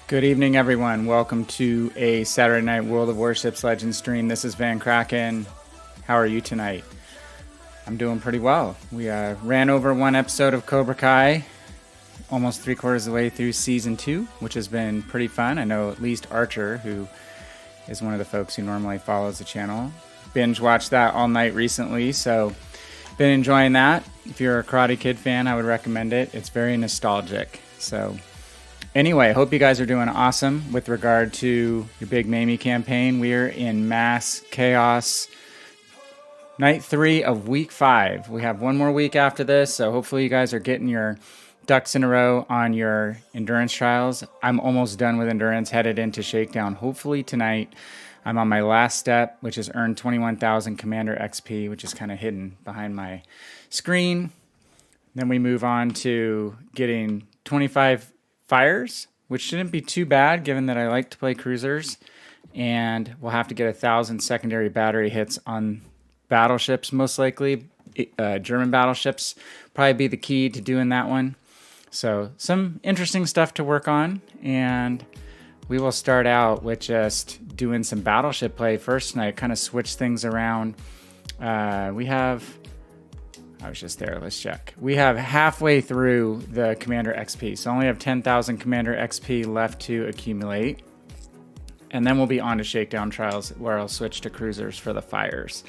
Good evening, everyone. Welcome to a Saturday Night World of Warships Legends stream. This is Van Kraken. How are you tonight? I'm doing pretty well. We ran over one episode of Cobra Kai, almost 3/4 of the way through Season 2, which has been pretty fun. I know at least Archer, who is one of the folks who normally follows the channel, binge watched that all night recently, so been enjoying that. If you're a Karate Kid fan, I would recommend it. It's very nostalgic. So anyway, hope you guys are doing awesome with regard to your big Mamie campaign. We're in mass chaos. Night 3 of week 5. We have one more week after this, so hopefully you guys are getting your ducks in a row on your endurance trials. I'm almost done with endurance, headed into shakedown hopefully tonight. I'm on my last step, which is earned 21,000 Commander XP, which is kind of hidden behind my screen. Then we move on to getting 25 fires, which shouldn't be too bad given that I like to play cruisers. And we'll have to get 1,000 secondary battery hits on battleships, most likely. German battleships probably be the key to doing that one. So some interesting stuff to work on, and we will start out with just doing some battleship play first tonight, kind of switch things around. I was just there, let's check. We have halfway through the Commander XP, so I only have 10,000 Commander XP left to accumulate. And then we'll be on to Shakedown Trials, where I'll switch to cruisers for the fires.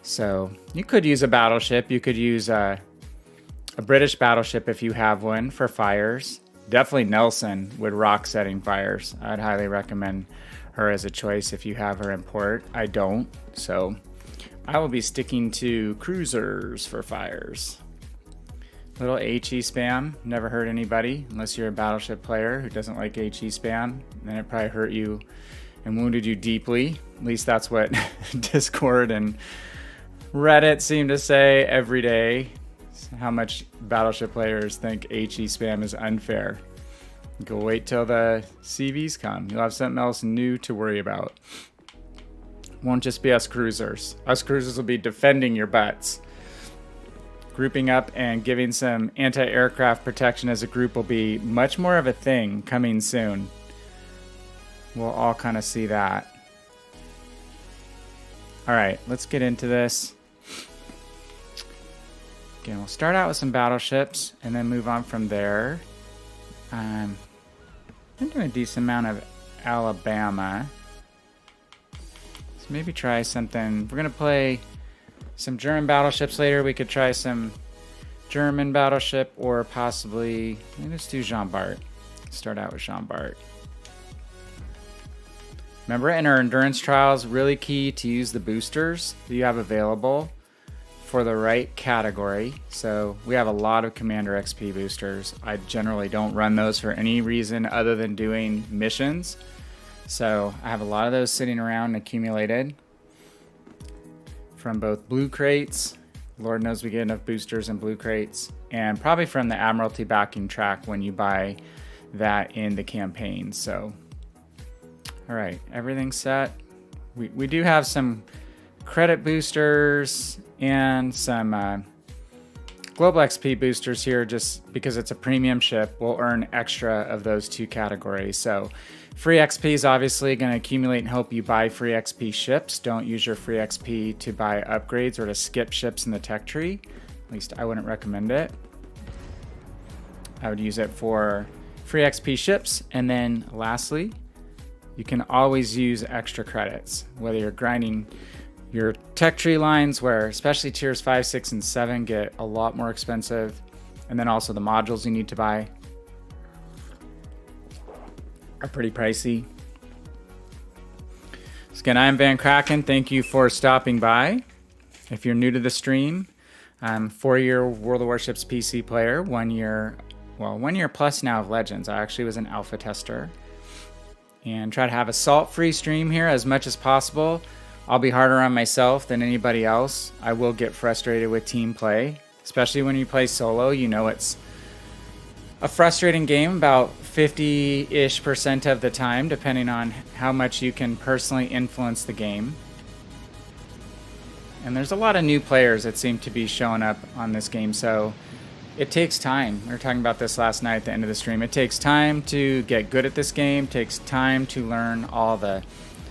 So you could use a battleship. You could use a British battleship if you have one for fires. Definitely Nelson would rock setting fires. I'd highly recommend her as a choice if you have her in port. I don't, so I will be sticking to cruisers for fires. Little HE spam. Never hurt anybody unless you're a battleship player who doesn't like HE spam. Then it probably hurt you and wounded you deeply. At least that's what Discord and Reddit seem to say every day. How much battleship players think HE spam is unfair. Go wait till the CVs come. You'll have something else new to worry about. Won't just be us cruisers. Us cruisers will be defending your butts. Grouping up and giving some anti-aircraft protection as a group will be much more of a thing coming soon. We'll all kind of see that. All right, let's get into this. Again, we'll start out with some battleships and then move on from there. I'm doing a decent amount of Alabama. So maybe try something. We're going to play some German battleships later. We could try some German battleship or possibly, let's do Jean Bart. Start out with Jean Bart. Remember, in our endurance trials, really key to use the boosters that you have available for the right category. So we have a lot of Commander XP boosters. I generally don't run those for any reason other than doing missions. So I have a lot of those sitting around and accumulated from both blue crates. Lord knows we get enough boosters in blue crates, and probably from the Admiralty backing track when you buy that in the campaign. So, all right, everything's set. We do have some credit boosters and some global XP boosters here, just because it's a premium ship. We'll earn extra of those two categories. So free XP is obviously going to accumulate and help you buy free XP ships. Don't use your free XP to buy upgrades or to skip ships in the tech tree. At least I wouldn't recommend it. I would use it for free XP ships. And then lastly, you can always use extra credits, whether you're grinding your tech tree lines, where especially tiers 5, 6, and 7 get a lot more expensive. And then also the modules you need to buy are pretty pricey. So again, I'm Van Kraken. Thank you for stopping by. If you're new to the stream, I'm 4-year World of Warships PC player, 1 year plus now of Legends. I actually was an alpha tester. And try to have a salt-free stream here as much as possible. I'll be harder on myself than anybody else. I will get frustrated with team play, especially when you play solo. You know it's a frustrating game about 50-ish% of the time, depending on how much you can personally influence the game. And there's a lot of new players that seem to be showing up on this game, so it takes time. We were talking about this last night at the end of the stream. It takes time to get good at this game. It takes time to learn all the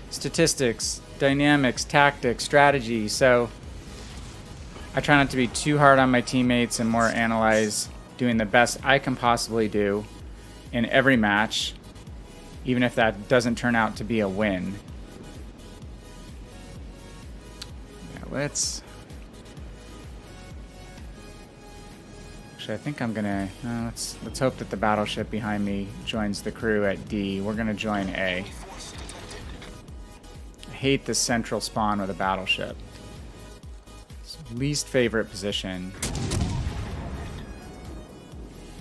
statistics, dynamics, tactics, strategy. So I try not to be too hard on my teammates and more analyze doing the best I can possibly do in every match, even if that doesn't turn out to be a win. Yeah, let's... Actually, I think I'm gonna... let's hope that the battleship behind me joins the crew at D. We're gonna join A. I hate this central spawn with a battleship. It's least favorite position.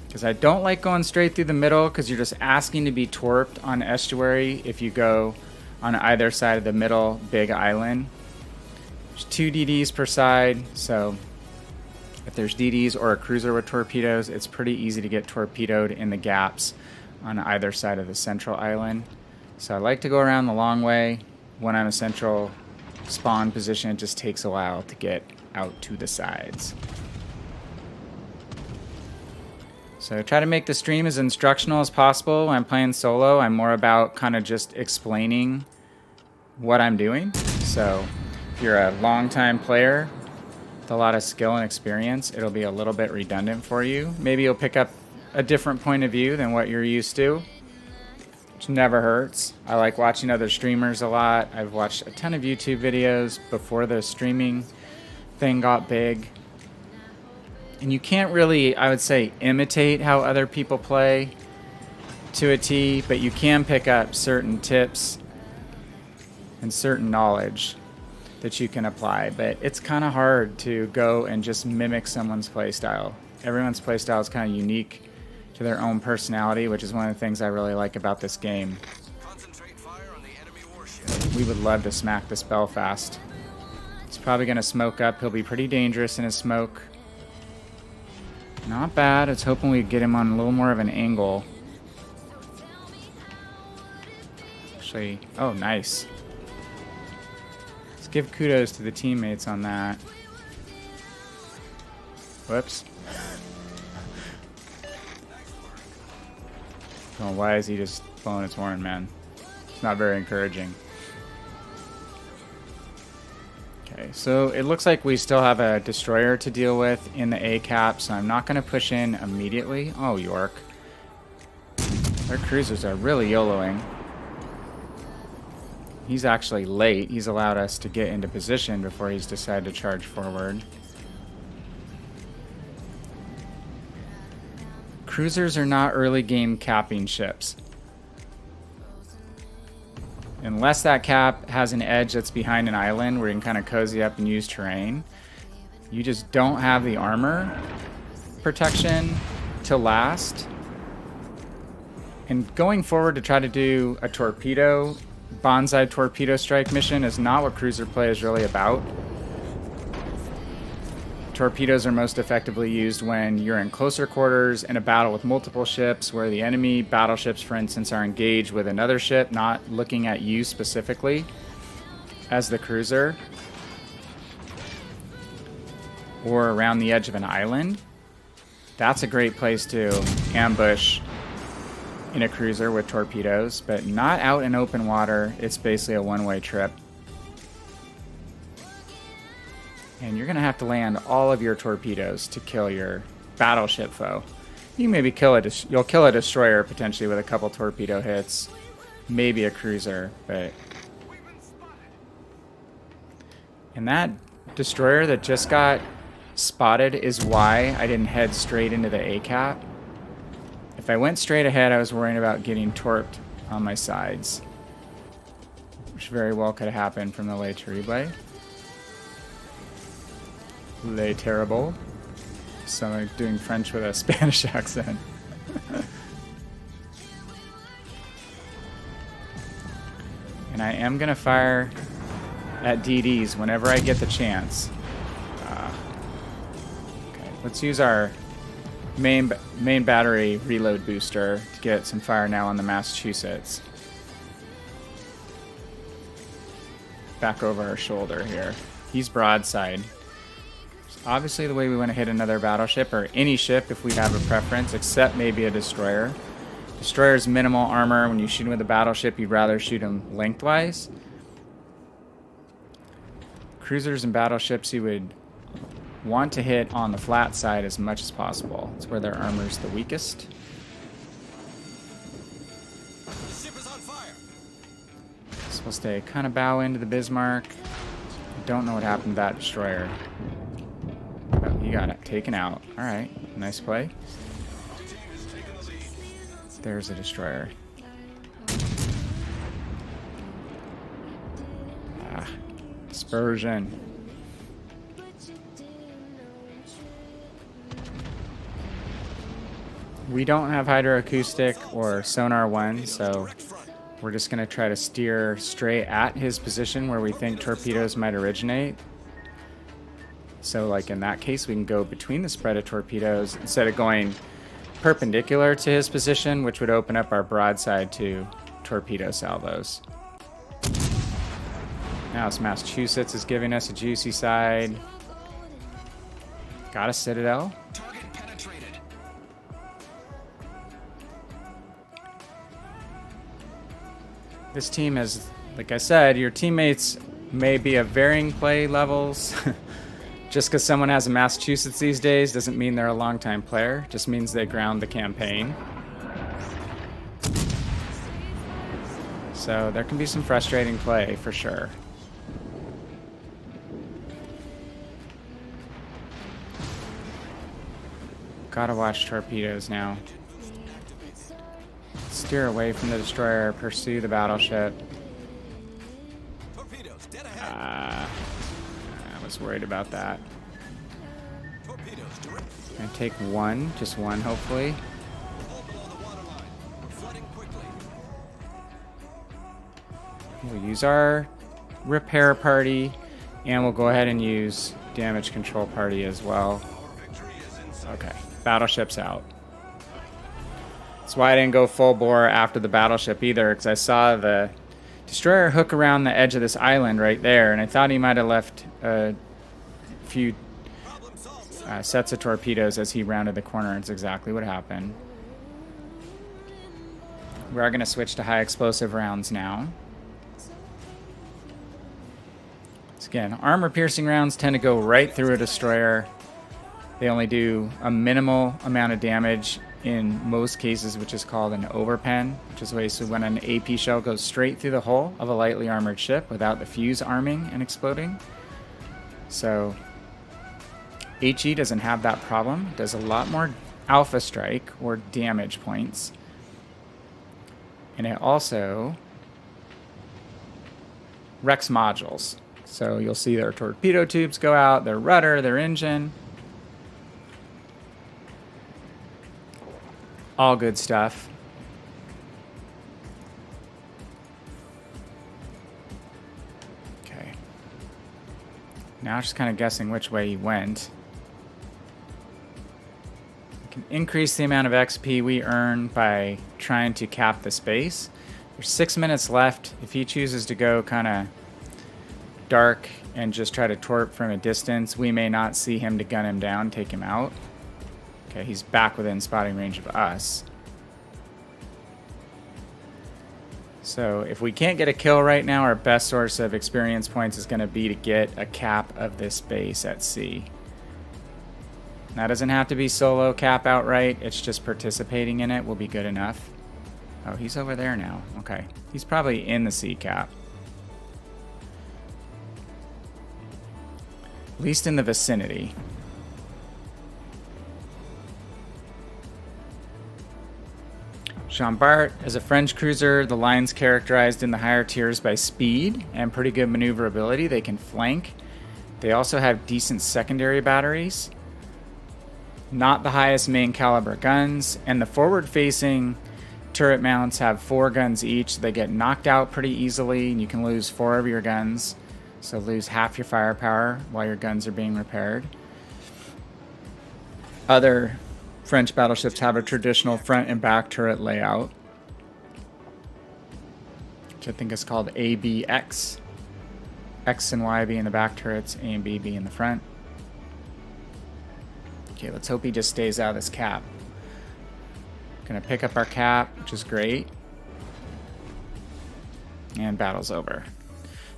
Because I don't like going straight through the middle, because you're just asking to be torped on estuary if you go on either side of the middle big island. There's 2 DDs per side, so if there's DDs or a cruiser with torpedoes, it's pretty easy to get torpedoed in the gaps on either side of the central island. So I like to go around the long way. When I'm a central spawn position, it just takes a while to get out to the sides. So try to make the stream as instructional as possible. When I'm playing solo, I'm more about kind of just explaining what I'm doing. So if you're a long-time player with a lot of skill and experience, it'll be a little bit redundant for you. Maybe you'll pick up a different point of view than what you're used to, which never hurts. I like watching other streamers a lot. I've watched a ton of YouTube videos before the streaming thing got big. And you can't really, I would say, imitate how other people play to a T, but you can pick up certain tips and certain knowledge that you can apply. But it's kind of hard to go and just mimic someone's playstyle. Everyone's playstyle is kind of unique to their own personality, which is one of the things I really like about this game. Concentrate fire on the enemy warship. We would love to smack this Belfast. He's probably going to smoke up. He'll be pretty dangerous in his smoke. Not bad. I was hoping we'd get him on a little more of an angle. Actually, oh, nice. Let's give kudos to the teammates on that. Whoops. Oh, why is he just blowing his horn, man? It's not very encouraging. Okay, so it looks like we still have a destroyer to deal with in the A cap, so I'm not going to push in immediately. Oh, York. Their cruisers are really YOLOing. He's actually late. He's allowed us to get into position before he's decided to charge forward. Cruisers are not early game capping ships. Unless that cap has an edge that's behind an island where you can kind of cozy up and use terrain, you just don't have the armor protection to last. And going forward to try to do a torpedo, bonsai torpedo strike mission is not what cruiser play is really about. Torpedoes are most effectively used when you're in closer quarters in a battle with multiple ships, where the enemy battleships, for instance, are engaged with another ship, not looking at you specifically as the cruiser, or around the edge of an island. That's a great place to ambush in a cruiser with torpedoes, but not out in open water. It's basically a one-way trip. And you're going to have to land all of your torpedoes to kill your battleship foe. You maybe you'll kill a destroyer potentially with a couple torpedo hits, maybe a cruiser, but... And that destroyer that just got spotted is why I didn't head straight into the A-cap. If I went straight ahead, I was worrying about getting torped on my sides, which very well could have happened from the Le Terrible. Le Terrible. So I'm doing French with a Spanish accent. And I am going to fire at DDs whenever I get the chance. Okay, let's use our main battery reload booster to get some fire now on the Massachusetts. Back over our shoulder here. He's broadside. obviously the way we want to hit another battleship, or any ship if we have a preference, except maybe a destroyer. Destroyer's minimal armor. When you shoot him with a battleship, you'd rather shoot him lengthwise. Cruisers and battleships you would want to hit on the flat side as much as possible. It's where their armor's the weakest. The ship is on fire. Supposed to kind of bow into the Bismarck. Don't know what happened to that destroyer. Oh, he got it taken out. Alright, nice play. There's a destroyer. Ah, dispersion. We don't have hydroacoustic or sonar 1, so we're just going to try to steer straight at his position where we think torpedoes might originate. So like in that case, we can go between the spread of torpedoes instead of going perpendicular to his position, which would open up our broadside to torpedo salvos. Now it's Massachusetts is giving us a juicy side. Got a Citadel. Target penetrated. This team has, like I said, your teammates may be of varying play levels. Just because someone has a Massachusetts these days doesn't mean they're a longtime player. Just means they ground the campaign. So there can be some frustrating play for sure. Gotta watch torpedoes now. Steer away from the destroyer, pursue the battleship. Torpedoes dead ahead. I was worried about that. Torpedoes direct. Gonna take one, just one hopefully. All below the waterline. Flooding quickly. We'll use our repair party, and we'll go ahead and use damage control party as well. Our victory is in sight. Okay, battleship's out. That's why I didn't go full bore after the battleship either, because I saw the destroyer hook around the edge of this island right there, and I thought he might have left a few Problem solved, sir. sets of torpedoes as he rounded the corner. It's exactly what happened. We are going to switch to high explosive rounds now. So again, armor piercing rounds tend to go right through a destroyer. They only do a minimal amount of damage in most cases, which is called an overpen, which is basically when an AP shell goes straight through the hull of a lightly armored ship without the fuse arming and exploding. So HE doesn't have that problem. It does a lot more alpha strike or damage points. And it also wrecks modules. So you'll see their torpedo tubes go out, their rudder, their engine. All good stuff. Okay. Now just kind of guessing which way he went. We can increase the amount of XP we earn by trying to cap the space. There's 6 minutes left. If he chooses to go kind of dark and just try to torp from a distance, we may not see him to gun him down, take him out. Okay, he's back within spotting range of us. So if we can't get a kill right now, our best source of experience points is going to be to get a cap of this base at sea. That doesn't have to be solo cap outright. It's just participating in it will be good enough. Oh, he's over there now. Okay. He's probably in the sea cap. At least in the vicinity. Jean Bart is a French cruiser. The line's characterized in the higher tiers by speed and pretty good maneuverability. They can flank. They also have decent secondary batteries. Not the highest main caliber guns. And the forward-facing turret mounts have 4 guns each. They get knocked out pretty easily, and you can lose 4 of your guns. So lose half your firepower while your guns are being repaired. Other French battleships have a traditional front and back turret layout, which I think is called ABX. X and Y being the back turrets, A and B being the front. Okay, let's hope he just stays out of this cap. Gonna pick up our cap, which is great. And battle's over.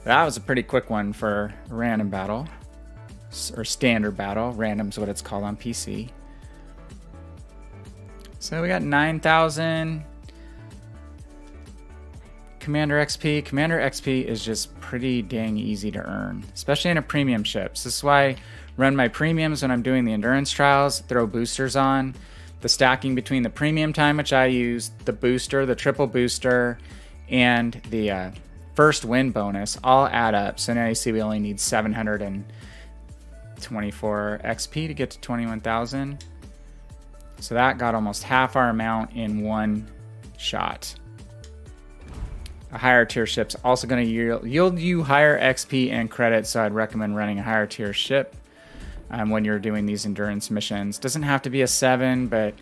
That was a pretty quick one for a random battle. Or standard battle. Random's what it's called on PC. So we got 9,000 Commander XP. Commander XP is just pretty dang easy to earn, especially in a premium ships. This is why I run my premiums when I'm doing the endurance trials, throw boosters on. The stacking between the premium time, which I use, the booster, the triple booster, and the first win bonus all add up. So now you see we only need 724 XP to get to 21,000. So that got almost half our amount in one shot. A higher tier ship's also going to yield you higher XP and credit, so I'd recommend running a higher tier ship when you're doing these endurance missions. Doesn't have to be a 7, but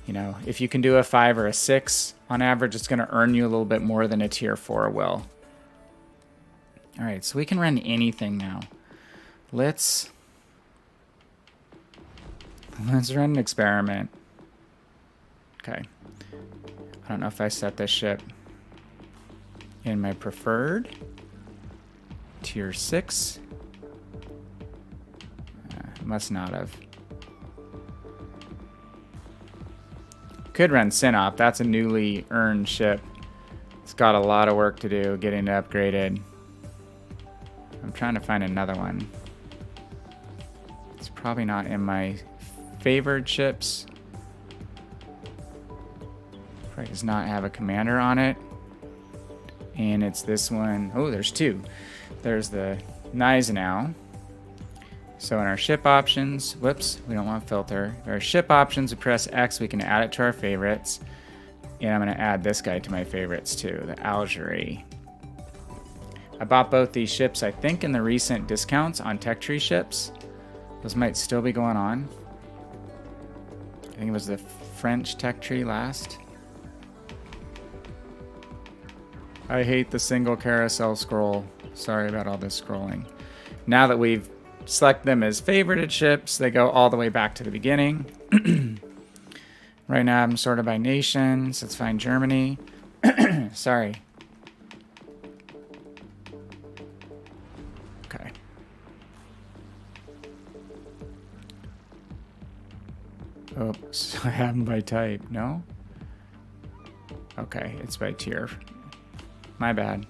you know, if you can do a 5 or a 6 on average, it's going to earn you a little bit more than a tier 4 will. All right, so we can run anything now. Let's run an experiment. Okay. I don't know if I set this ship in my preferred. Tier 6. Must not have. Could run Synop. That's a newly earned ship. It's got a lot of work to do getting it upgraded. I'm trying to find another one. It's probably not in my favored ships. Probably does not have a commander on it. And it's this one. Oh, there's two. There's the Gneisenau. So in our ship options, whoops, we don't want filter. Our ship options, we press X, we can add it to our favorites. And I'm going to add this guy to my favorites too, the Algerie. I bought both these ships, I think, in the recent discounts on Tech Tree ships. Those might still be going on. I think it was the French Tech Tree last. I hate the single carousel scroll. Sorry about all this scrolling. Now that we've selected them as favorited ships, they go all the way back to the beginning. Right now I'm sorted by nations. Let's find Germany. Sorry. Okay. Oops, I have them by type. No? Okay, it's by tier. My bad.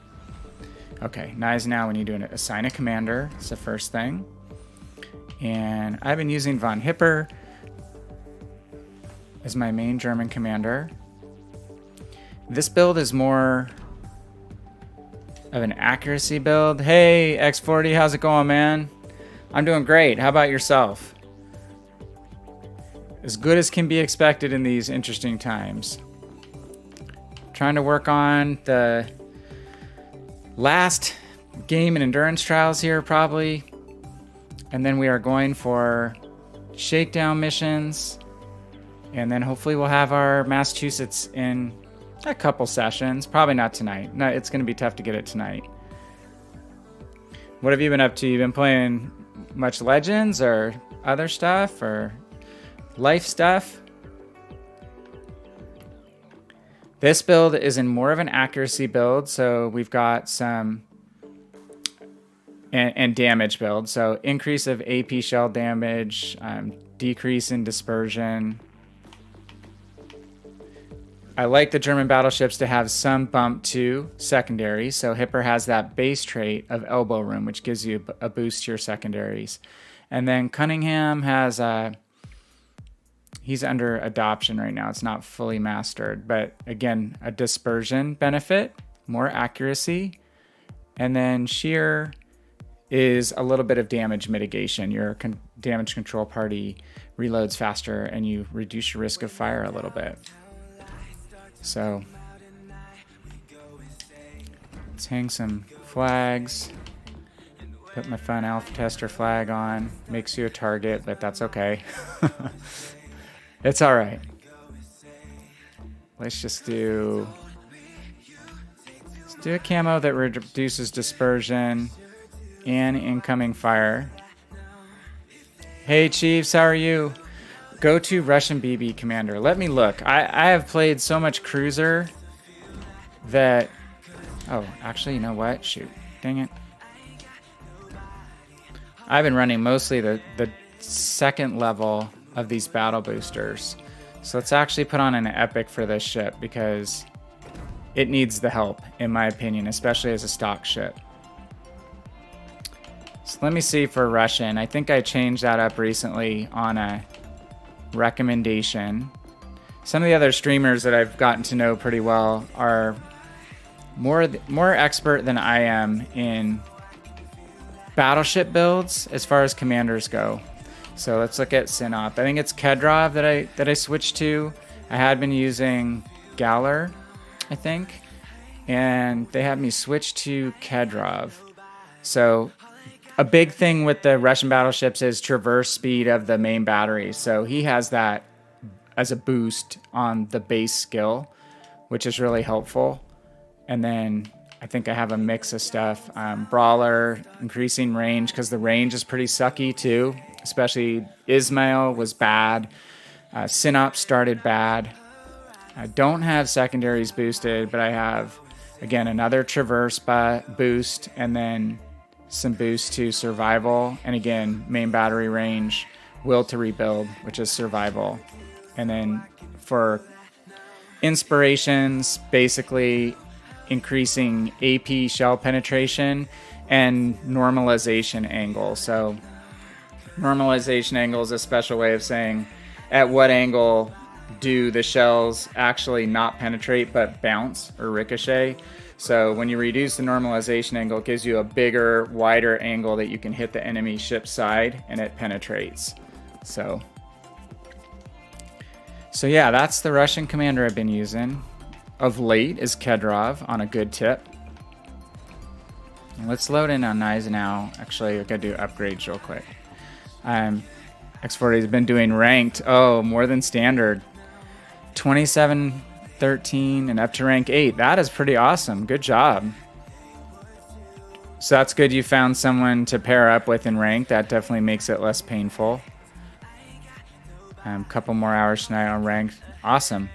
Okay, Gneisenau, we need to assign a commander. It's the first thing. And I've been using von Hipper as my main German commander. This build is more of an accuracy build. Hey, X40, how's it going, man? I'm doing great. How about yourself? As good as can be expected in these interesting times. Trying to work on the last game in endurance trials here, probably. And then we are going for shakedown missions. And then hopefully we'll have our Massachusetts in a couple sessions. Probably not tonight. No, it's going to be tough to get it tonight. What have you been up to? You been playing much Legends or other stuff or life stuff? This build is in more of an accuracy build, so we've got some and damage build. So increase of AP shell damage, decrease in dispersion. I like the German battleships to have some bump to secondary. So Hipper has that base trait of elbow room, which gives you a boost to your secondaries. And then Cunningham has he's under adoption right now. It's not fully mastered, but again, a dispersion benefit, more accuracy. And then Shear is a little bit of damage mitigation. Your damage control party reloads faster and you reduce your risk of fire a little bit. So let's hang some flags. Put my fun alpha tester flag on. Makes you a target, but that's okay. It's all right. Let's do a camo that reduces dispersion and incoming fire. Hey Chiefs, how are you? Go to Russian BB commander. Let me look. I have played so much cruiser that... Oh, actually, you know what? Shoot. Dang it. I've been running mostly the second level of these battle boosters. So let's actually put on an epic for this ship because it needs the help, in my opinion, especially as a stock ship. So let me see for Russian. I think I changed that up recently on a recommendation. Some of the other streamers that I've gotten to know pretty well are more expert than I am in battleship builds as far as commanders go. So let's look at Sinop. I think it's Kedrov that I switched to. I had been using Galler, I think, and they had me switch to Kedrov. So a big thing with the Russian battleships is traverse speed of the main battery. So he has that as a boost on the base skill, which is really helpful. And then I think I have a mix of stuff. Brawler, increasing range, because the range is pretty sucky too. Especially Ismail was bad. Sinop started bad. I don't have secondaries boosted, but I have, again, another traverse boost, and then some boost to survival. And again, main battery range, will to rebuild, which is survival. And then for inspirations, basically increasing AP shell penetration and normalization angle. So normalization angle is a special way of saying at what angle do the shells actually not penetrate but bounce or ricochet. So when you reduce the normalization angle, it gives you a bigger, wider angle that you can hit the enemy ship's side and it penetrates. So yeah, that's the Russian commander I've been using. Of late is Kedrov on a good tip. And let's load in on Gneisenau. Actually, I gotta do upgrades real quick. X40 has been doing ranked. Oh, more than standard. 27, 13, and up to rank 8. That is pretty awesome. Good job. So that's good you found someone to pair up with in rank. That definitely makes it less painful. Couple more hours tonight on ranked. Awesome.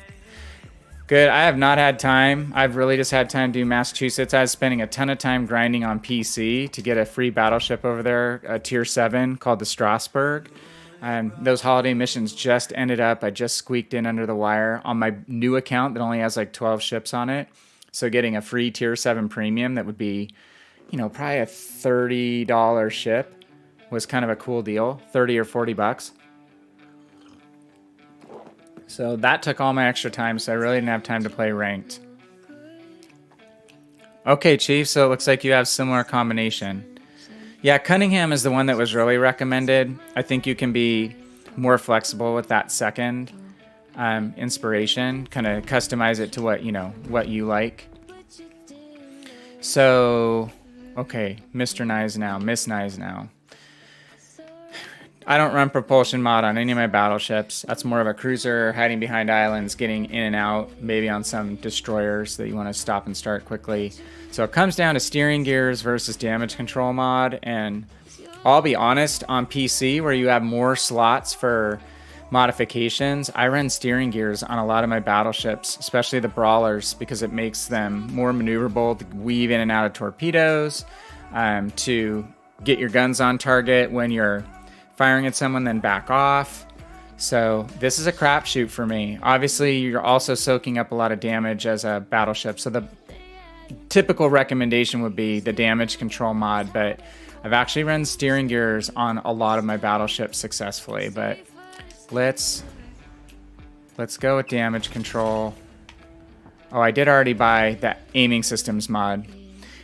Good. I have not had time. I've really just had time to do Massachusetts. I was spending a ton of time grinding on PC to get a free battleship over there, a tier 7 called the Strasbourg. Those holiday missions just ended up. I just squeaked in under the wire on my new account that only has like 12 ships on it. So getting a free tier 7 premium that would be, probably a $30 ship was kind of a cool deal. 30 or 40 bucks. So that took all my extra time, so I really didn't have time to play ranked. Okay, Chief, so it looks like you have similar combination. Yeah, Cunningham is the one that was really recommended. I think you can be more flexible with that second inspiration. Kind of customize it to what you like. So, okay, Mr. Gneisenau, Miss Gneisenau. I don't run propulsion mod on any of my battleships. That's more of a cruiser, hiding behind islands, getting in and out, maybe on some destroyers that you want to stop and start quickly. So it comes down to steering gears versus damage control mod. And I'll be honest, on PC, where you have more slots for modifications, I run steering gears on a lot of my battleships, especially the brawlers, because it makes them more maneuverable to weave in and out of torpedoes, to get your guns on target when you're firing at someone, then back off. So this is a crapshoot for me. Obviously, you're also soaking up a lot of damage as a battleship. So the typical recommendation would be the damage control mod, but I've actually run steering gears on a lot of my battleships successfully. But let's go with damage control. Oh, I did already buy that aiming systems mod.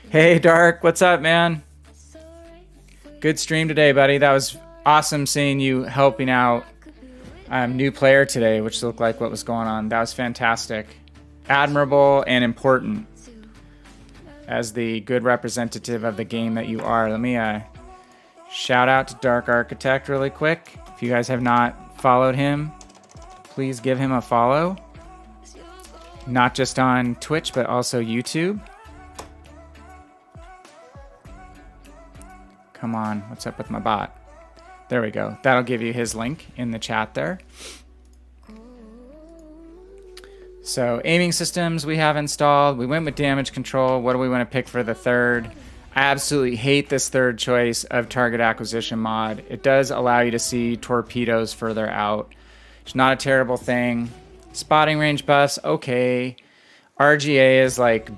Hey, Dark, what's up, man? Good stream today, buddy. That was awesome seeing you helping out new player today, which looked like what was going on. That was fantastic. Admirable and important as the good representative of the game that you are. Let me shout out to Dark Architect really quick. If you guys have not followed him, please give him a follow. Not just on Twitch, but also YouTube. Come on, what's up with my bot? There we go. That'll give you his link in the chat there. So aiming systems we have installed. We went with damage control. What do we want to pick for the third? I absolutely hate this third choice of target acquisition mod. It does allow you to see torpedoes further out. It's not a terrible thing. Spotting range buffs, okay. RGA is like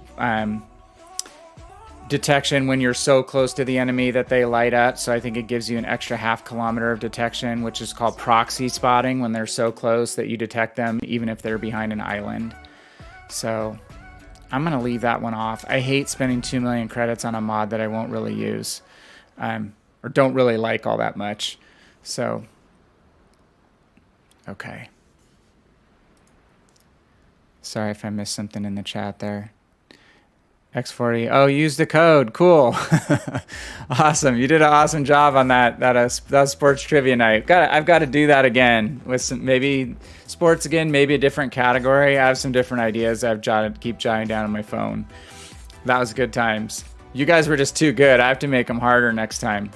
detection when you're so close to the enemy that they light up. So I think it gives you an extra ½ kilometer of detection, which is called proxy spotting, when they're so close that you detect them even if they're behind an island. So I'm going to leave that one off. I hate spending 2 million credits on a mod that I won't really use or don't really like all that much. So, okay. Sorry if I missed something in the chat there. X40. Oh, use the code. Cool. Awesome. You did an awesome job on that sports trivia night. I've got to do that again with some, maybe sports again, maybe a different category. I have some different ideas keep jotting down on my phone. That was good times. You guys were just too good. I have to make them harder next time.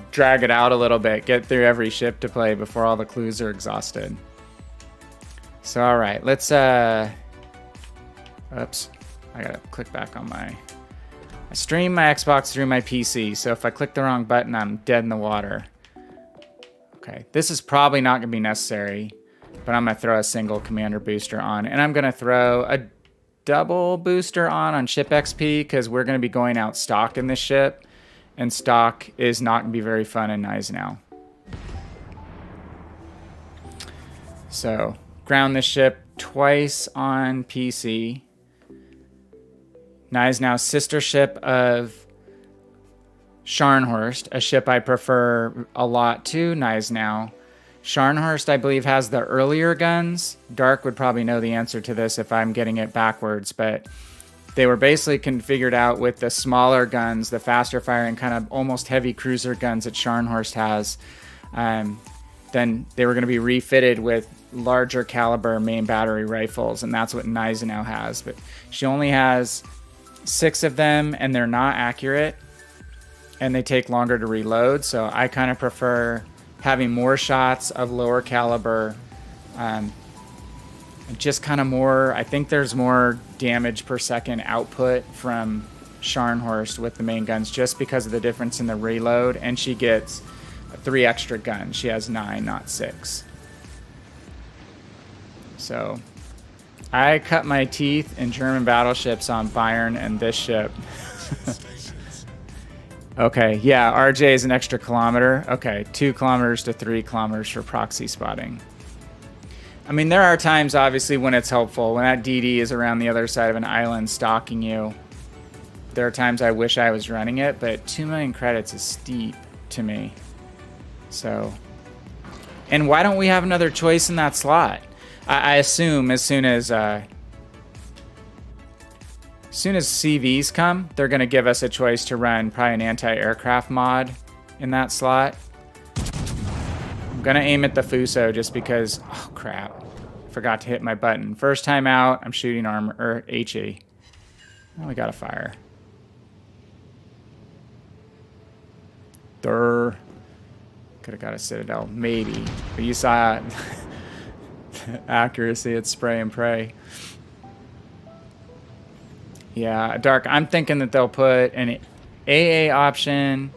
Drag it out a little bit. Get through every ship to play before all the clues are exhausted. So, all right. Let's, oops. I gotta click back on I stream my Xbox through my PC, so if I click the wrong button, I'm dead in the water. Okay, this is probably not gonna be necessary, but I'm gonna throw a single commander booster on, and I'm gonna throw a double booster on ship XP, because we're gonna be going out stock in this ship, and stock is not gonna be very fun in Gneisenau. So, ground this ship twice on PC. Gneisenau's sister ship of Scharnhorst, a ship I prefer a lot to Gneisenau. Scharnhorst, I believe, has the earlier guns. Dark would probably know the answer to this if I'm getting it backwards, but they were basically configured out with the smaller guns, the faster firing, kind of almost heavy cruiser guns that Scharnhorst has. Then they were going to be refitted with larger caliber main battery rifles, and that's what Gneisenau has. But she only has 6 of them, and they're not accurate, and they take longer to reload. So I kind of prefer having more shots of lower caliber, and just kind of more. I think there's more damage per second output from Scharnhorst with the main guns, just because of the difference in the reload. And she gets 3 extra guns. She has 9, not 6. So I cut my teeth in German battleships on Bayern and this ship. Okay, yeah, RJ is an extra kilometer. Okay, 2 kilometers to 3 kilometers for proxy spotting. I mean, there are times, obviously, when it's helpful. When that DD is around the other side of an island stalking you, there are times I wish I was running it, but 2 million credits is steep to me. So, and why don't we have another choice in that slot? I assume as soon as CVs come, they're going to give us a choice to run probably an anti-aircraft mod in that slot. I'm going to aim at the Fuso just because, oh crap, forgot to hit my button. First time out, I'm shooting armor, or HE. Oh, we got a fire. Could have got a Citadel, maybe. But you saw accuracy at spray and pray. Yeah, Dark, I'm thinking that they'll put an AA option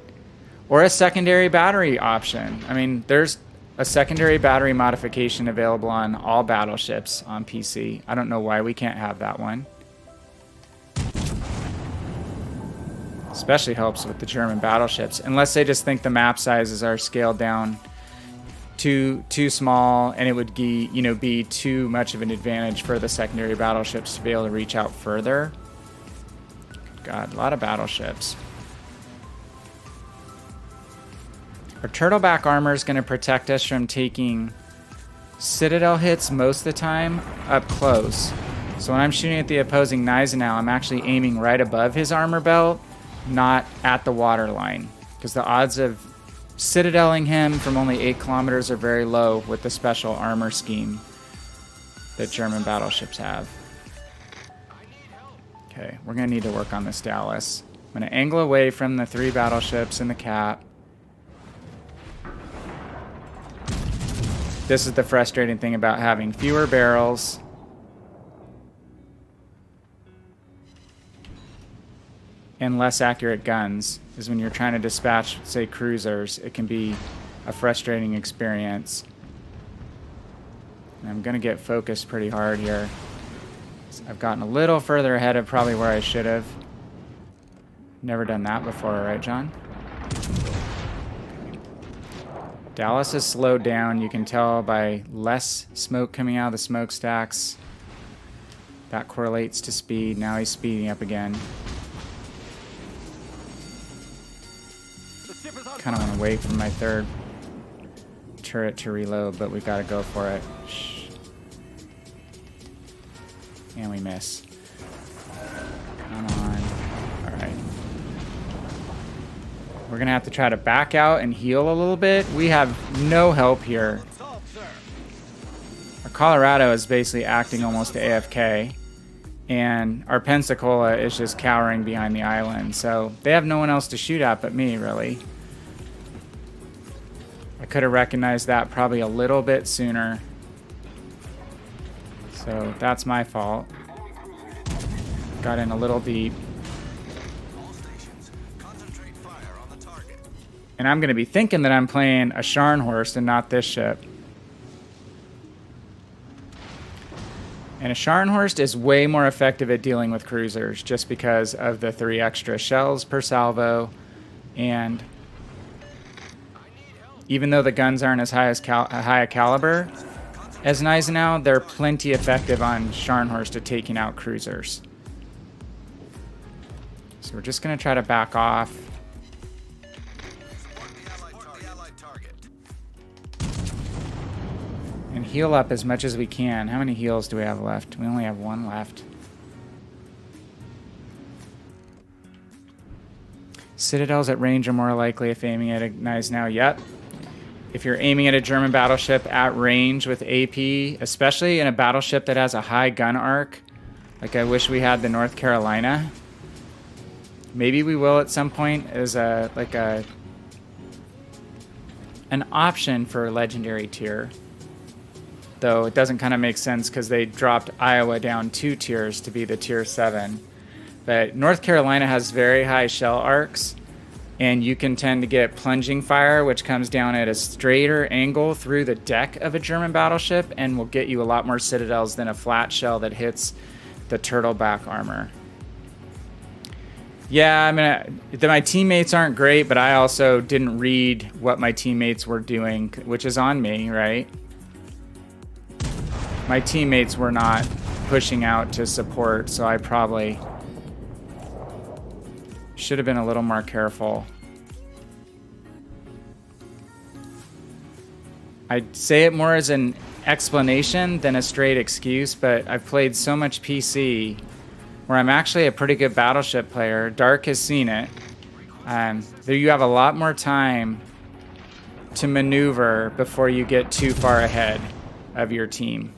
or a secondary battery option. I mean, there's a secondary battery modification available on all battleships on PC. I don't know why we can't have that one. Especially helps with the German battleships, unless they just think the map sizes are scaled down too small, and it would be too much of an advantage for the secondary battleships to be able to reach out further. God, a lot of battleships. Our turtleback armor is going to protect us from taking Citadel hits most of the time up close. So when I'm shooting at the opposing Gneisenau, I'm actually aiming right above his armor belt, not at the waterline, because the odds of citadeling him from only 8 kilometers are very low with the special armor scheme that German battleships have. Okay, we're going to need to work on this Dallas. I'm going to angle away from the 3 battleships in the cap. This is the frustrating thing about having fewer barrels. And less accurate guns, is when you're trying to dispatch, say, cruisers, it can be a frustrating experience. And I'm gonna get focused pretty hard here. I've gotten a little further ahead of probably where I should have. Never done that before, right, John? Dallas has slowed down. You can tell by less smoke coming out of the smokestacks. That correlates to speed. Now he's speeding up again. Kind of want to wait for my third turret to reload, but we got to go for it. Shh. And we miss. Come on. All right. We're going to have to try to back out and heal a little bit. We have no help here. Our Colorado is basically acting almost AFK. And our Pensacola is just cowering behind the island. So they have no one else to shoot at but me, really. I could have recognized that probably a little bit sooner. So that's my fault. Got in a little deep. And I'm going to be thinking that I'm playing a Scharnhorst and not this ship. And a Scharnhorst is way more effective at dealing with cruisers just because of the 3 extra shells per salvo. And even though the guns aren't as high a caliber as Gneisenau, they're plenty effective on Scharnhorst at taking out cruisers. So we're just going to try to back off. And heal up as much as we can. How many heals do we have left? We only have 1 left. Citadels at range are more likely if aiming at a Gneisenau. Yep. If you're aiming at a German battleship at range with AP, especially in a battleship that has a high gun arc, like I wish we had the North Carolina. Maybe we will at some point as an option for legendary tier. Though it doesn't kind of make sense because they dropped Iowa down 2 tiers to be the tier 7. But North Carolina has very high shell arcs. And you can tend to get plunging fire, which comes down at a straighter angle through the deck of a German battleship and will get you a lot more citadels than a flat shell that hits the turtleback armor. Yeah, I mean, my teammates aren't great, but I also didn't read what my teammates were doing, which is on me, right? My teammates were not pushing out to support, so I probably should have been a little more careful. I'd say it more as an explanation than a straight excuse, but I've played so much PC where I'm actually a pretty good battleship player. Dark has seen it. There you have a lot more time to maneuver before you get too far ahead of your team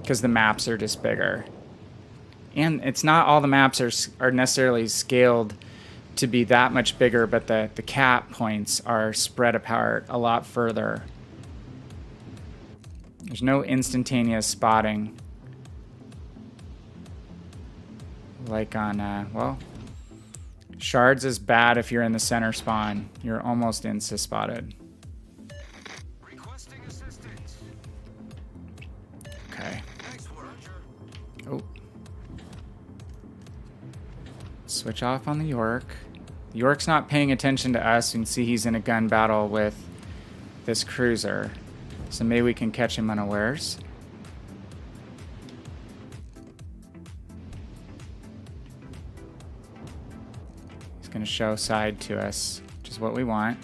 because the maps are just bigger. And it's not all the maps are necessarily scaled to be that much bigger, but the cap points are spread apart a lot further. There's no instantaneous spotting. Like on, well, Shards is bad if you're in the center spawn. You're almost insta-spotted. Okay. Oh. Switch off on the York. The York's not paying attention to us. You can see he's in a gun battle with this cruiser. So maybe we can catch him unawares. He's going to show side to us, which is what we want.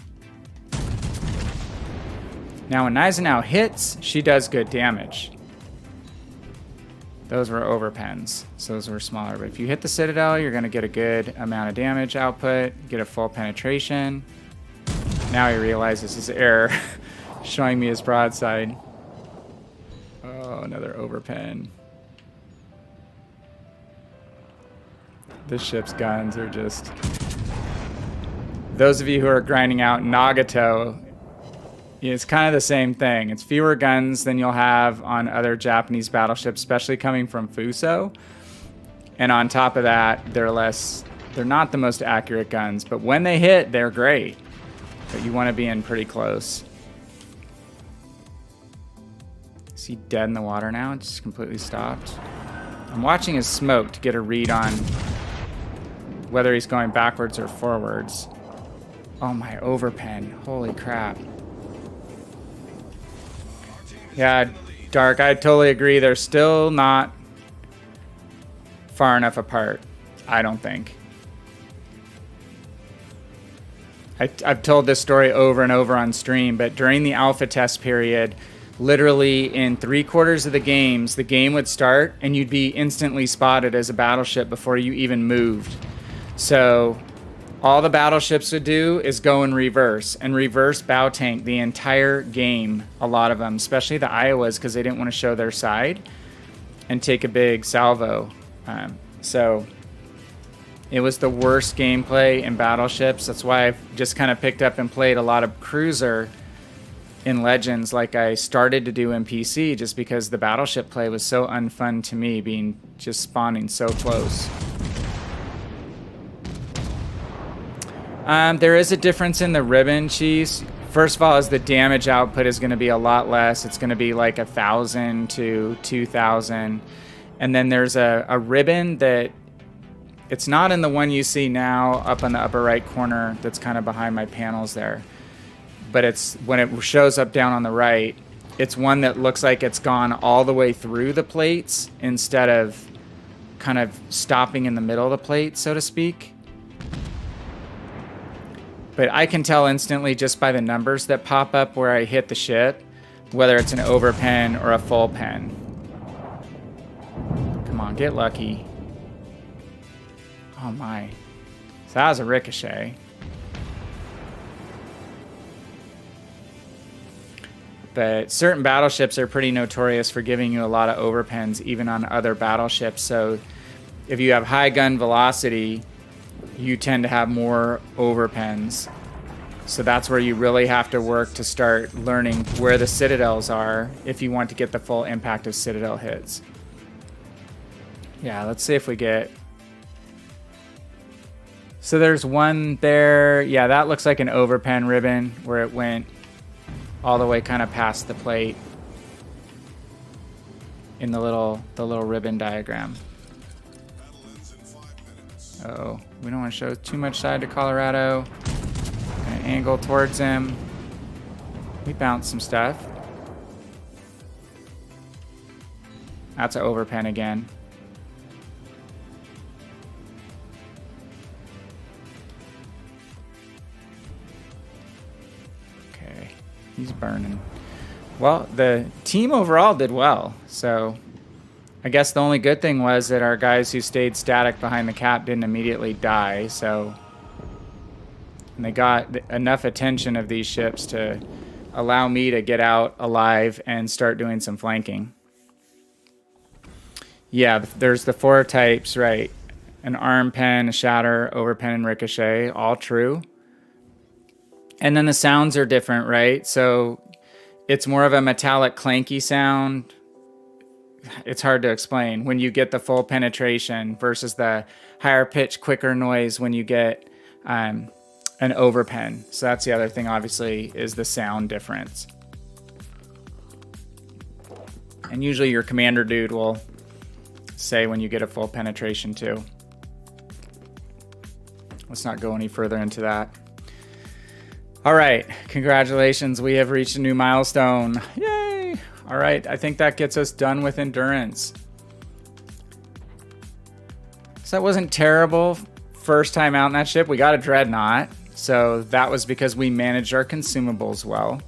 Now when Gneisenau hits, she does good damage. Those were overpens, so those were smaller. But if you hit the Citadel, you're going to get a good amount of damage output, get a full penetration. Now he realizes his error, showing me his broadside. Oh, another overpen. This ship's guns are just... Those of you who are grinding out Nagato It's kind of the same thing. It's fewer guns than you'll have on other Japanese battleships, especially coming from Fuso. And on top of that, they're not the most accurate guns, but when they hit, they're great. But you want to be in pretty close. Is he dead in the water now? It just completely stopped. I'm watching his smoke to get a read on whether he's going backwards or forwards. Oh, my overpen. Holy crap. Yeah, Dark, I totally agree. They're still not far enough apart, I don't think. I've told this story over and over on stream, but during the alpha test period, literally in 3/4 of the games, the game would start and you'd be instantly spotted as a battleship before you even moved. So all the battleships would do is go in reverse and reverse bow tank the entire game, a lot of them, especially the Iowas, because they didn't want to show their side and take a big salvo. So it was the worst gameplay in battleships. That's why I've just kind of picked up and played a lot of cruiser in Legends like I started to do in PC, just because the battleship play was so unfun to me, being just spawning so close. There is a difference in the ribbon, Chiefs. First of all, is the damage output is going to be a lot less. It's going to be like 1,000 to 2,000. And then there's a ribbon that it's not in the one you see now up in the upper right corner that's kind of behind my panels there. But it's when it shows up down on the right, it's one that looks like it's gone all the way through the plates instead of kind of stopping in the middle of the plate, so to speak. But I can tell instantly just by the numbers that pop up where I hit the ship, whether it's an overpen or a full pen. Come on, get lucky. Oh my. So that was a ricochet. But certain battleships are pretty notorious for giving you a lot of overpens, even on other battleships. So if you have high gun velocity, you tend to have more overpens. So that's where you really have to work to start learning where the citadels are if you want to get the full impact of citadel hits. Yeah, let's see if we get... So there's one there. Yeah, that looks like an overpen ribbon where it went all the way kind of past the plate in the little ribbon diagram. Uh-oh, we don't want to show too much side to Colorado. Gonna angle towards him. We bounced some stuff. That's an overpen again. Okay, he's burning. Well, the team overall did well, so I guess the only good thing was that our guys who stayed static behind the cap didn't immediately die, so... And they got enough attention of these ships to allow me to get out alive and start doing some flanking. Yeah, there's the 4 types, right? An arm pen, a shatter, overpen, and ricochet, all true. And then the sounds are different, right? So it's more of a metallic clanky sound. It's hard to explain when you get the full penetration versus the higher pitch, quicker noise when you get an overpen. So that's the other thing, obviously, is the sound difference. And usually your commander dude will say when you get a full penetration too. Let's not go any further into that. All right, congratulations. We have reached a new milestone. Yay! All right, I think that gets us done with endurance. So that wasn't terrible. First time out in that ship, we got a dreadnought. So that was because we managed our consumables well.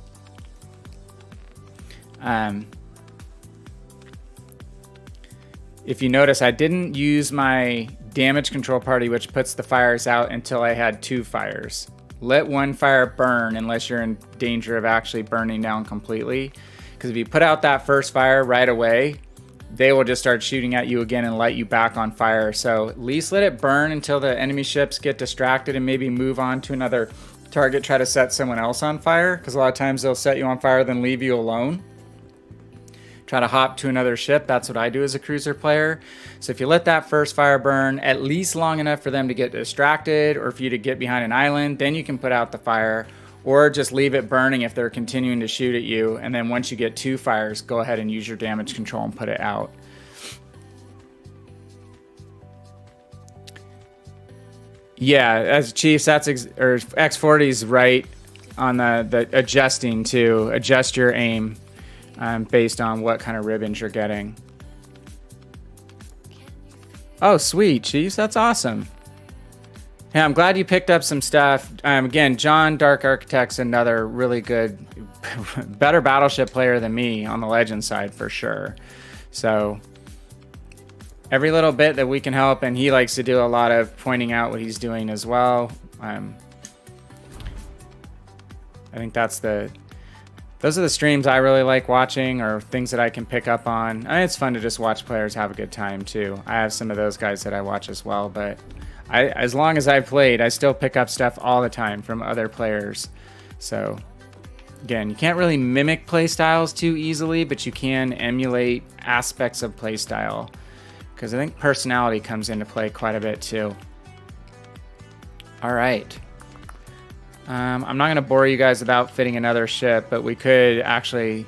If you notice, I didn't use my damage control party, which puts the fires out until I had 2 fires. Let 1 fire burn unless you're in danger of actually burning down completely. Because if you put out that first fire right away, they will just start shooting at you again and light you back on fire. So at least let it burn until the enemy ships get distracted and maybe move on to another target try to set someone else on fire, because a lot of times they'll set you on fire then leave you alone. Try to hop to another ship. That's what I do as a cruiser player. So if you let that first fire burn at least long enough for them to get distracted or for you to get behind an island, then you can put out the fire, or just leave it burning if they're continuing to shoot at you. And then once you get 2 fires, go ahead and use your damage control and put it out. Yeah, as Chiefs, that's or X40's right on the adjusting to adjust your aim based on what kind of ribbons you're getting. Oh, sweet, Chiefs, that's awesome. Yeah, I'm glad you picked up some stuff. Again, John, Dark Architect's another really good, better Battleship player than me on the Legend side for sure. So every little bit that we can help, and he likes to do a lot of pointing out what he's doing as well. I think those are the streams I really like watching, or things that I can pick up on. I mean, it's fun to just watch players have a good time too. I have some of those guys that I watch as well, but as long as I've played, I still pick up stuff all the time from other players. So again, you can't really mimic play styles too easily, but you can emulate aspects of play style, because I think personality comes into play quite a bit too. All right. I'm not going to bore you guys with outfitting another ship, but we could actually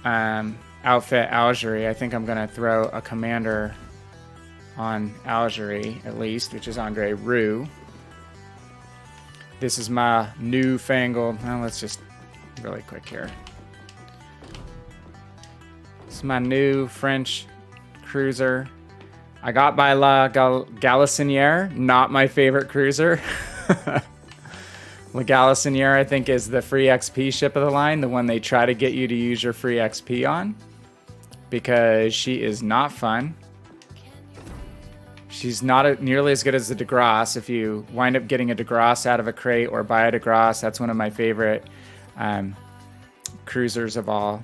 outfit Algerie. I think I'm going to throw a commander on Algerie, at least, which is Andre Roux. This is my newfangled... Well, let's just really quick here. This is my new French cruiser. I got by La Galissonière, not my favorite cruiser. La Galissonière, I think, is the free XP ship of the line, the one they try to get you to use your free XP on, because she is not fun. She's not nearly as good as the de Grasse. If you wind up getting a de Grasse out of a crate or buy a de Grasse, that's one of my favorite cruisers of all.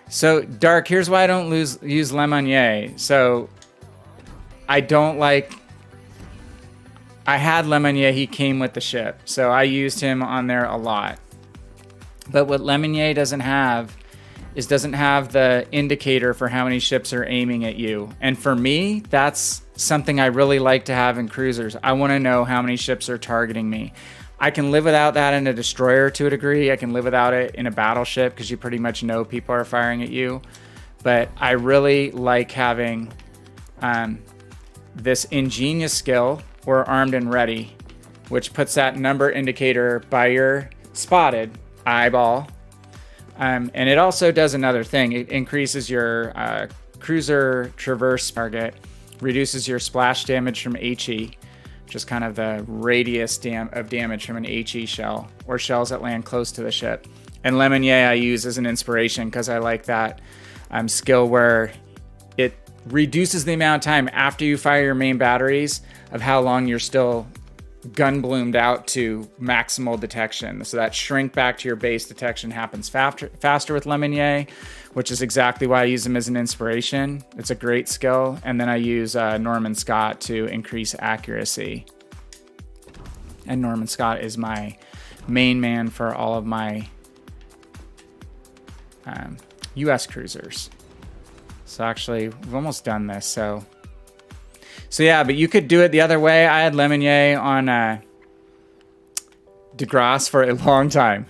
So, Dark, here's why I don't use Le Monnier. So, I don't like... I had Le Monnier, he came with the ship, so I used him on there a lot. But what Le Monnier doesn't have is doesn't have the indicator for how many ships are aiming at you. And for me, that's something I really like to have in cruisers. I want to know how many ships are targeting me. I can live without that in a destroyer to a degree. I can live without it in a battleship because you pretty much know people are firing at you. But I really like having this ingenious skill, or armed and ready, which puts that number indicator by your spotted eyeball. And it also does another thing. It increases your cruiser traverse target, reduces your splash damage from HE, which is kind of the radius of damage from an HE shell, or shells that land close to the ship. And Le Monnier I use as an inspiration because I like that skill where it reduces the amount of time after you fire your main batteries of how long you're still gun bloomed out to maximal detection. So that shrink back to your base detection happens faster with Le Monnier, which is exactly why I use him as an inspiration. It's a great skill. And then I use Norman Scott to increase accuracy. And Norman Scott is my main man for all of my US cruisers. So actually, we've almost done this. So yeah, but you could do it the other way. I had Le Monnier on de Grasse for a long time.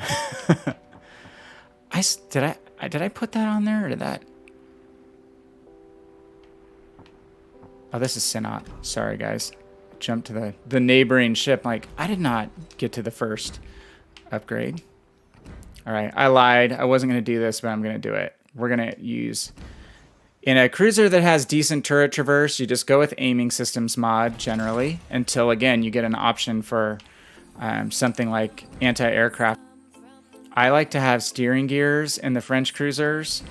Did I put that on there, or did that? Oh, this is Sinat. Sorry, guys. Jump to the neighboring ship. Like, I did not get to the first upgrade. All right, I lied. I wasn't going to do this, but I'm going to do it. We're going to use... In a cruiser that has decent turret traverse, you just go with aiming systems mod generally until, again, you get an option for something like anti-aircraft. I like to have steering gears in the French cruisers.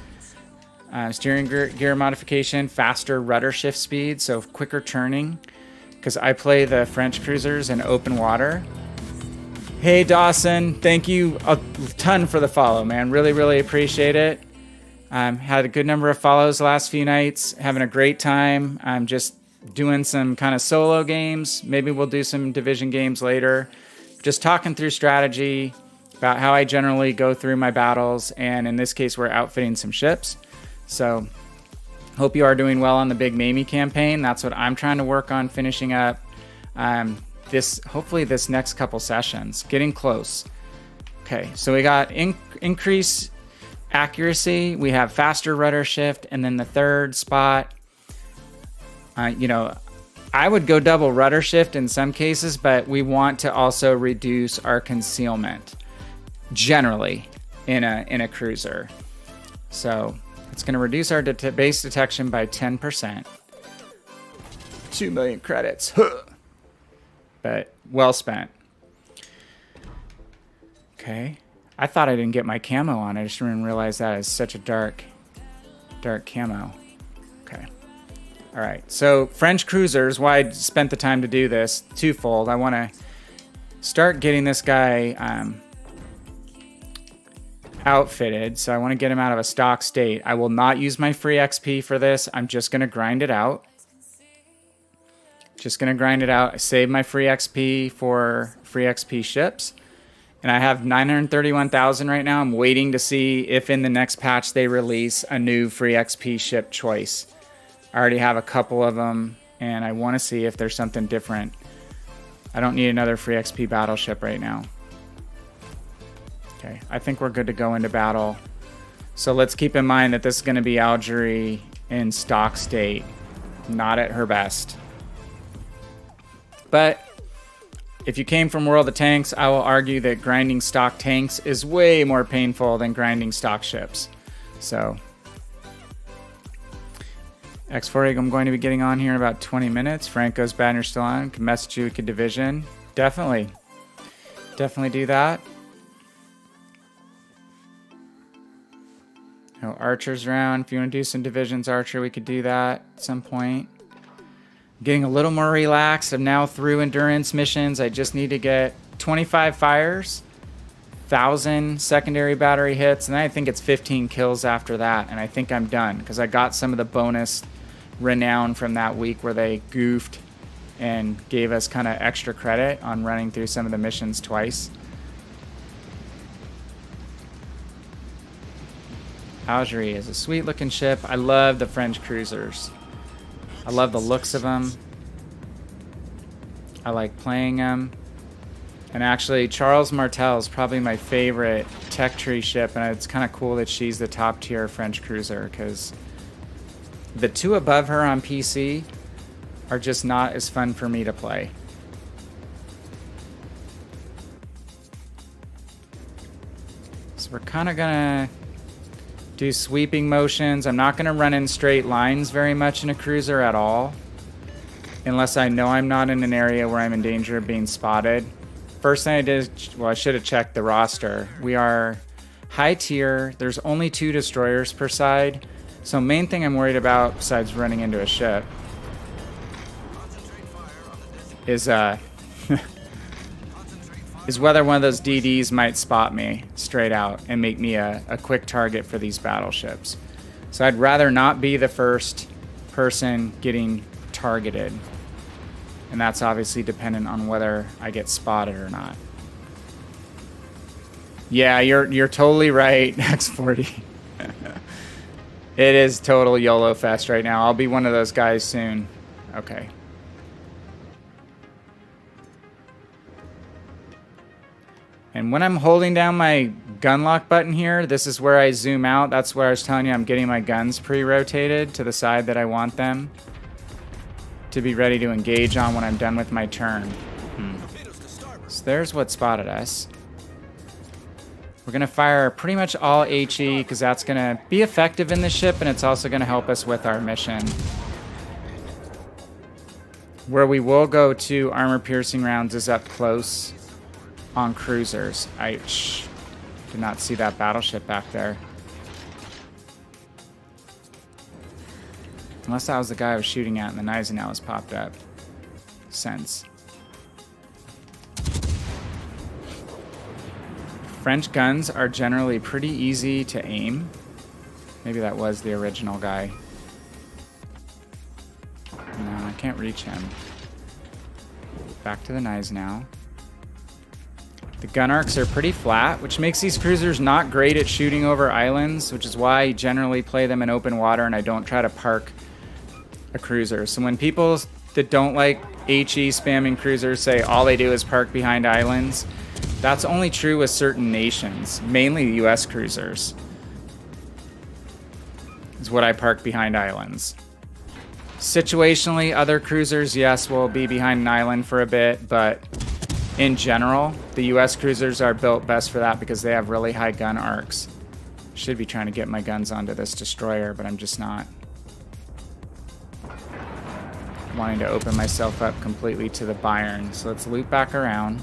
Steering gear modification, faster rudder shift speed, so quicker turning, because I play the French cruisers in open water. Hey, Dawson, thank you a ton for the follow, man. Really, really appreciate it. Had a good number of follows the last few nights. Having a great time. I'm just doing some kind of solo games. Maybe we'll do some division games later. just talking through strategy about how I generally go through my battles. And in this case, we're outfitting some ships. So hope you are doing well on the big Mamie campaign. That's what I'm trying to work on finishing up hopefully this next couple sessions. Getting close. Okay, so we got increase accuracy. We have faster rudder shift. And then the third spot, I would go double rudder shift in some cases, but we want to also reduce our concealment generally in a cruiser. So it's going to reduce our base detection by 10%. 2 million credits. But well spent. Okay. I thought I didn't get my camo on. I just didn't realize that is such a dark camo. Okay. All right. So French cruisers, why I spent the time to do this, twofold. I want to start getting this guy outfitted. So I want to get him out of a stock state. I will not use my free XP for this. I'm just going to grind it out. I save my free XP for free XP ships. And I have 931,000 right now. I'm waiting to see if in the next patch they release a new free XP ship choice. I already have a couple of them, and I want to see if there's something different. I don't need another free XP battleship right now. Okay, I think we're good to go into battle. So let's keep in mind that this is going to be Algeria in stock state, not at her best. But if you came from World of Tanks, I will argue that grinding stock tanks is way more painful than grinding stock ships. So, X40, I'm going to be getting on here in about 20 minutes. Franco's bad and you're still on. Can message you, could division. Definitely do that. Archer's round. If you want to do some divisions, Archer, we could do that at some point. Getting a little more relaxed. I'm now through endurance missions. I just need to get 25 fires, 1,000 secondary battery hits, and I think it's 15 kills after that, and I think I'm done because I got some of the bonus renown from that week where they goofed and gave us kind of extra credit on running through some of the missions twice. Algeria is a sweet looking ship. I love the French cruisers. I love the looks of them. I like playing them. And actually, Charles Martel is probably my favorite tech tree ship, and it's kind of cool that she's the top tier French cruiser because the two above her on PC are just not as fun for me to play. So we're kind of gonna do sweeping motions. I'm not going to run in straight lines very much in a cruiser at all. Unless I know I'm not in an area where I'm in danger of being spotted. First thing I did, well, I should have checked the roster. We are high tier. There's only 2 destroyers per side. So main thing I'm worried about, besides running into a ship, is is whether one of those DDs might spot me straight out and make me a quick target for these battleships. So I'd rather not be the first person getting targeted. And that's obviously dependent on whether I get spotted or not. Yeah, you're totally right, X40. It is total YOLO fest right now. I'll be one of those guys soon. Okay. And when I'm holding down my gun lock button here, this is where I zoom out. That's where I was telling you I'm getting my guns pre-rotated to the side that I want them to be ready to engage on when I'm done with my turn. So there's what spotted us. We're going to fire pretty much all HE because that's going to be effective in the ship, and it's also going to help us with our mission. Where we will go to armor-piercing rounds is up close on cruisers. I did not see that battleship back there. Unless that was the guy I was shooting at and the Gneisenau has popped up. Sense. French guns are generally pretty easy to aim. Maybe that was the original guy. No, I can't reach him. Back to the Gneisenau. The gun arcs are pretty flat, which makes these cruisers not great at shooting over islands, which is why I generally play them in open water and I don't try to park a cruiser. So when people that don't like HE spamming cruisers say all they do is park behind islands, that's only true with certain nations, mainly US cruisers. Is what I park behind islands. Situationally, other cruisers, yes, will be behind an island for a bit, but in general, the US cruisers are built best for that because they have really high gun arcs. Should be trying to get my guns onto this destroyer, but I'm just not. Wanting to open myself up completely to the Bayern. So let's loop back around.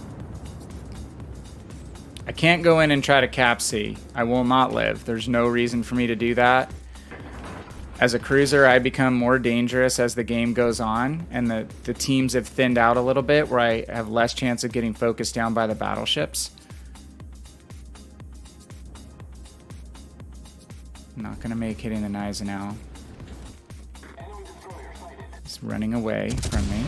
I can't go in and try to cap C. I will not live. There's no reason for me to do that. As a cruiser, I become more dangerous as the game goes on, and the teams have thinned out a little bit where I have less chance of getting focused down by the battleships. I'm not going to make hitting the Gneisenau. He's running away from me.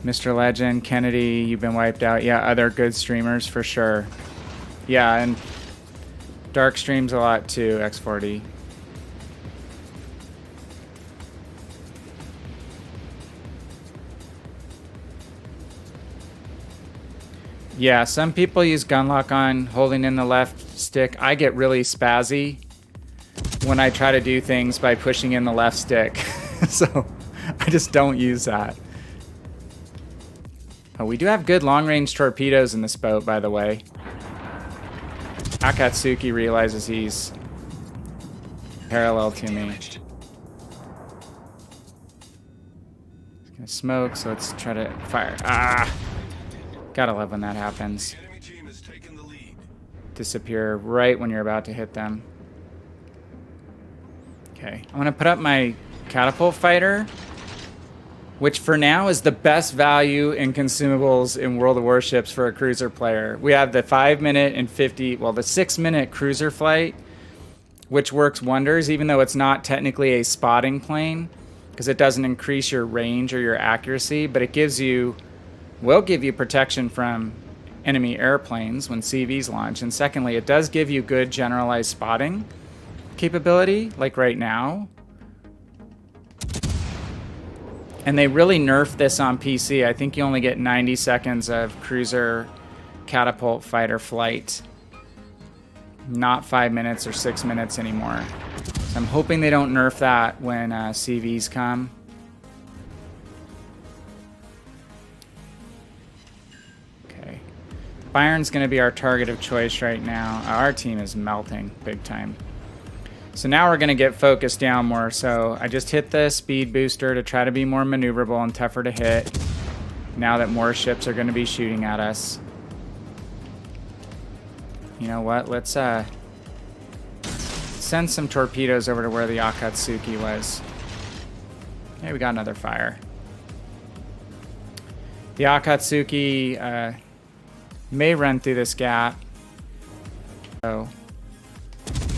Mr. Legend, Kennedy, you've been wiped out. Yeah, other good streamers for sure. Yeah, and Dark streams a lot too, X40. Yeah, some people use gun lock on holding in the left stick. I get really spazzy when I try to do things by pushing in the left stick. So I just don't use that. Oh, we do have good long-range torpedoes in this boat, by the way. Akatsuki realizes he's parallel to me. He's gonna smoke, so let's try to fire. Ah! Gotta love when that happens. Disappear right when you're about to hit them. Okay, I'm gonna put up my catapult fighter, which for now is the best value in consumables in World of Warships for a cruiser player. We have the 5-minute and 50, well, the 6-minute cruiser flight, which works wonders, even though it's not technically a spotting plane, because it doesn't increase your range or your accuracy, but it will give you protection from enemy airplanes when CVs launch. And secondly, it does give you good generalized spotting capability, like right now. And they really nerfed this on PC. I think you only get 90 seconds of cruiser catapult fighter flight. Not 5 minutes or 6 minutes anymore. So I'm hoping they don't nerf that when CVs come. Okay. Bayern's going to be our target of choice right now. Our team is melting big time. So now we're going to get focused down more. So I just hit the speed booster to try to be more maneuverable and tougher to hit. Now that more ships are going to be shooting at us. You know what? Let's send some torpedoes over to where the Akatsuki was. Hey, we got another fire. The Akatsuki may run through this gap. So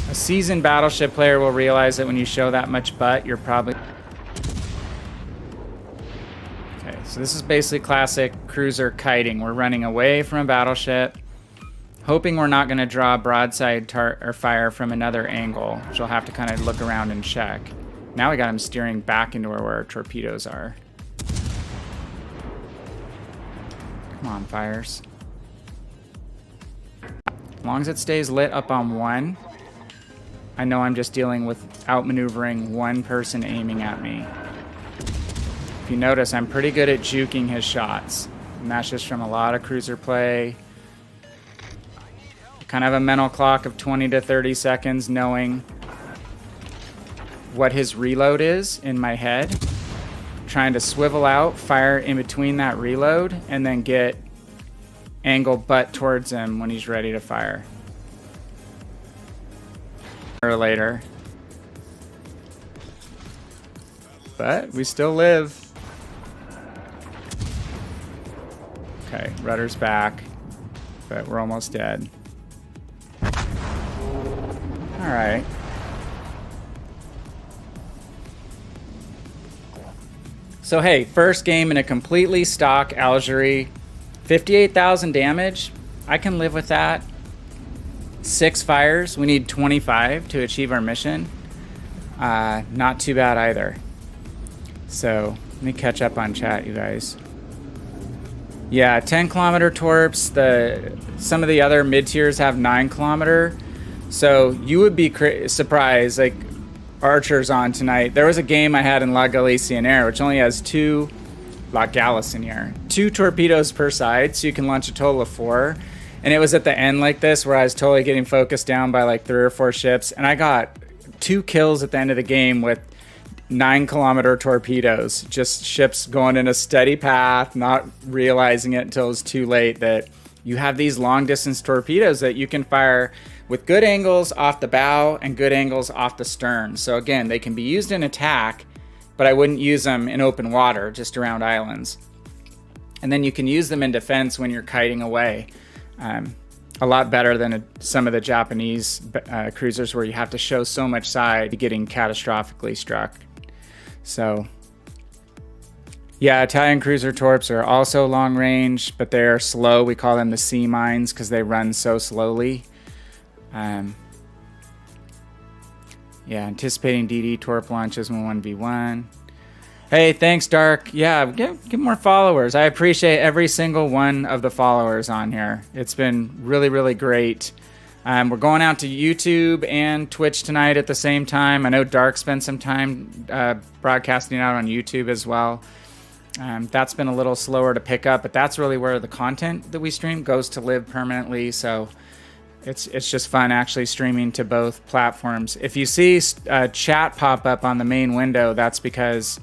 a seasoned Battleship player will realize that when you show that much butt, you're probably... Okay, so this is basically classic cruiser kiting. We're running away from a battleship, hoping we're not going to draw broadside or fire from another angle, which we'll have to kind of look around and check. Now we got him steering back into where our torpedoes are. Come on, fires. As long as it stays lit up on 1, I know I'm just dealing with outmaneuvering one person aiming at me. If you notice, I'm pretty good at juking his shots. And that's just from a lot of cruiser play. Kind of a mental clock of 20 to 30 seconds knowing what his reload is in my head. Trying to swivel out, fire in between that reload, and then get angle butt towards him when he's ready to fire. Or later. But we still live. Okay, rudder's back, but we're almost dead. So hey, first game in a completely stock Algerie. 58,000 damage. I can live with that. 6 fires. We need 25 to achieve our mission. Not too bad either. So let me catch up on chat, you guys. Yeah, 10-kilometer torps. Some of the other mid tiers have 9-kilometer. So you would be surprised. Like Archer's on tonight. There was a game I had in La Galicianaire, which only has 2 torpedoes per side, so you can launch a total of 4. And it was at the end like this where I was totally getting focused down by like 3 or 4 ships, and I got 2 kills at the end of the game with 9-kilometer torpedoes. Just ships going in a steady path, not realizing it until it's too late that you have these long distance torpedoes that you can fire with good angles off the bow and good angles off the stern. So again, they can be used in attack, but I wouldn't use them in open water, just around islands. And then you can use them in defense when you're kiting away. A lot better than some of the Japanese cruisers where you have to show so much side to getting catastrophically struck. So yeah, Italian cruiser torps are also long range, but they're slow. We call them the sea mines because they run so slowly. Yeah, anticipating DD torp launches when 1v1. Hey, thanks, Dark. Yeah, get more followers. I appreciate every single one of the followers on here. It's been really, really great. We're going out to YouTube and Twitch tonight at the same time. I know Dark spent some time broadcasting out on YouTube as well. That's been a little slower to pick up, but that's really where the content that we stream goes to live permanently. So it's just fun actually streaming to both platforms. If you see chat pop up on the main window, that's because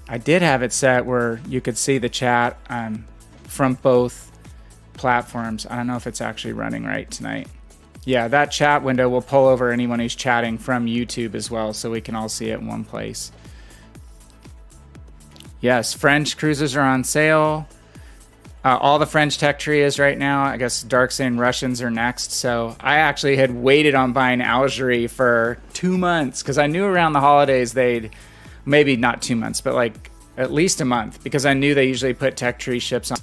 I did have it set where you could see the chat from both platforms. I don't know if it's actually running right tonight. Yeah, that chat window will pull over anyone who's chatting from YouTube as well, so we can all see it in one place. Yes, French cruisers are on sale. All the French tech tree is right now. I guess Dark saying Russians are next. So I actually had waited on buying Algerie for 2 months because I knew around the holidays they'd, maybe not 2 months, but like at least a month, because I knew they usually put tech tree ships on.